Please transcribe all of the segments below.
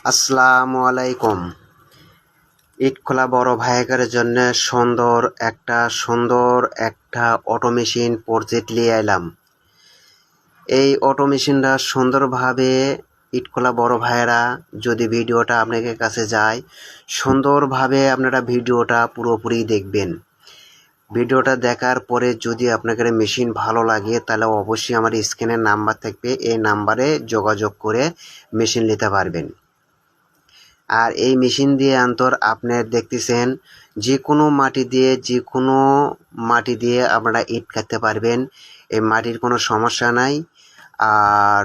আসসালামু আলাইকুম। ইট খোলা বড় ভাইয়ের জন্য সুন্দর একটা অটো মেশিন প্রজেক্ট নিয়ে এলাম। এই অটো মেশিনটা সুন্দরভাবে ইট খোলা বড় ভাইয়েরা যদি ভিডিওটা আপনাদের কাছে যায়, সুন্দরভাবে আপনারা ভিডিওটা পুরোপুরি দেখবেন। ভিডিওটা দেখার পরে যদি আপনাদের মেশিন ভালো লাগে তাহলে অবশ্যই আমার স্ক্রিনের নাম্বার থাকবে, এই নাম্বারে যোগাযোগ করে মেশিন নিতে পারবেন। আর এই মেশিন দিয়ে আপনি দেখতেছেন যে কোনো মাটি দিয়ে আপনারা ইট কাটতে পারবেন, এই মাটির কোনো সমস্যা নাই। আর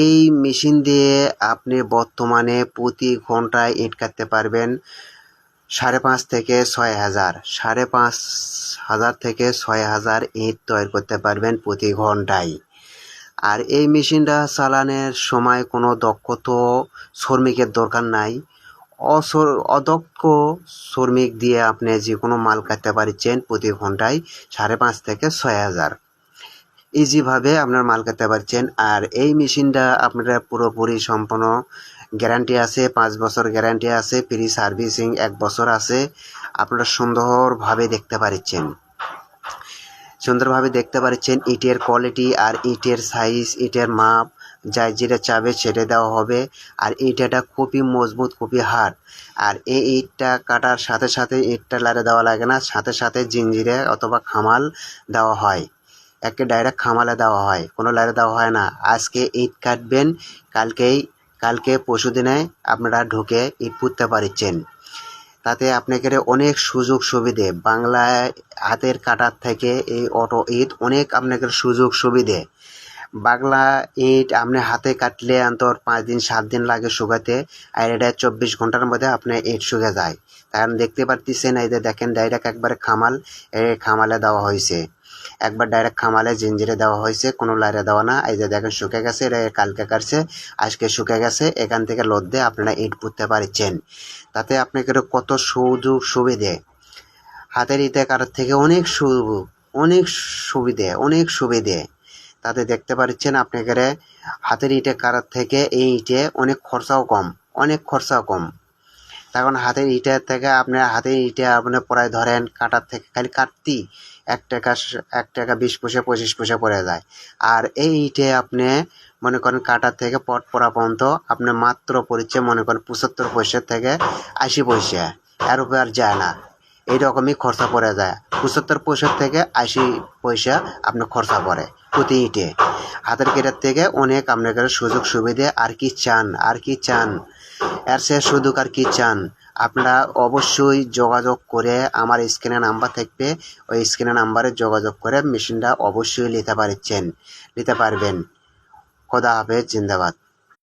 এই মেশিন দিয়ে আপনি বর্তমানে প্রতি ঘন্টায় ইট কাটতে পারবেন 5,500 থেকে 6,000, 5,500 থেকে 6,000 ইট তৈরি করতে পারবেন প্রতি ঘন্টায়। আর এই মেশিনটা চালানোর সময় কোনো দক্ষ শ্রমিকের দরকার নাই। অদক্ষ শ্রমিক দিয়ে আপনি যে কোনো মাল কাটতে পারছেন প্রতি ঘন্টায় 5,500 থেকে 6,000 ইজিভাবে আপনার মাল কাটতে পারছেন। আর এই মেশিনটা আপনারা পুরোপুরি সম্পূর্ণ গ্যারান্টি আছে, 5 বছর গ্যারান্টি আছে, ফ্রি সার্ভিসিং 1 বছর আছে। আপনারা সুন্দরভাবে দেখতে পাচ্ছেন ইটের কোয়ালিটি আর ইটের সাইজ, ইটের মাপ যাই যেটা চাবে সেটা দেওয়া হবে। আর ইটটা খুবই মজবুত, খুবই হার্ড। আর এই ইটটা কাটার সাথে সাথে ইটটা লারে দেওয়া লাগে না, সাথে সাথে জিঞ্জিরে অথবা খামাল দেওয়া হয়, একে ডাইরেক্ট খামালে দেওয়া হয়, কোনো লারে দেওয়া হয় না। আজকে ইট কাটবেন, কালকে পরশুদিনে আপনারা ঢুকে ইট পুঁততে পারছেন। তাতে আপনাদের অনেক সুযোগ সুবিধে, বাংলায় হাতের কাটার থেকে এই অটো ইট অনেক আপনাদের সুযোগ সুবিধে। বাংলা ইট আপনি হাতে কাটলে 5 দিন 7 দিন লাগে শুকাতে, আর এটা 24 ঘন্টার মধ্যে আপনার ইট শুকে যায়। কারণ দেখতে পারতেছেন, এই যে দেখেন ডাইরেক্ট একবারে খামালে দেওয়া হয়েছে, একবার ডাইরেক্ট খামালে জিঞ্জিরে দেওয়া হয়েছে, কোনো লাইরে দেওয়া না। এই যে দেখেন শুকে গেছে, এটা কালকে কাটছে, আজকে শুকে গেছে। এখান থেকে লোড দিয়ে আপনারা ইট পুঁততে পারছেন। তাতে আপনাদের কত সুযোগ সুবিধে, হাতের ইটে কাটার থেকে অনেক সুবিধে। তাতে দেখতে পাচ্ছেন আপনাদের হাতের ইটে কাটার থেকে এই ইটে অনেক খরচাও কম। তখন হাতের ইটের থেকে আপনি প্রায় ধরেন কাটার থেকে খালি কাটতি 1 টাকা 20 পয়সা 25 পয়সা পড়ে যায়। আর এই ইটে আপনি মনে করেন কাটার থেকে পট পড়া পর্যন্ত আপনি মাত্র পড়ছে মনে করেন 75 পয়সা থেকে 80 পয়সা, এর উপরে আর যায় না। এইরকমই খরচা পড়ে যায়, 75 পয়সা থেকে 80 পয়সা আপনি খরচা পড়ে প্রতি ইটে। হাতের কেটার থেকে অনেক আপনাদের সুযোগ সুবিধে। আর কি চান এর সে সুযোগ আর কি চান? আপনারা অবশ্যই যোগাযোগ করে, আমার স্ক্রিনে নাম্বার থাকবে, ওই স্ক্রিনে নাম্বারে যোগাযোগ করে মেশিনটা অবশ্যই নিতে পারবেন। খোদা হাফেজ, জিন্দাবাদ।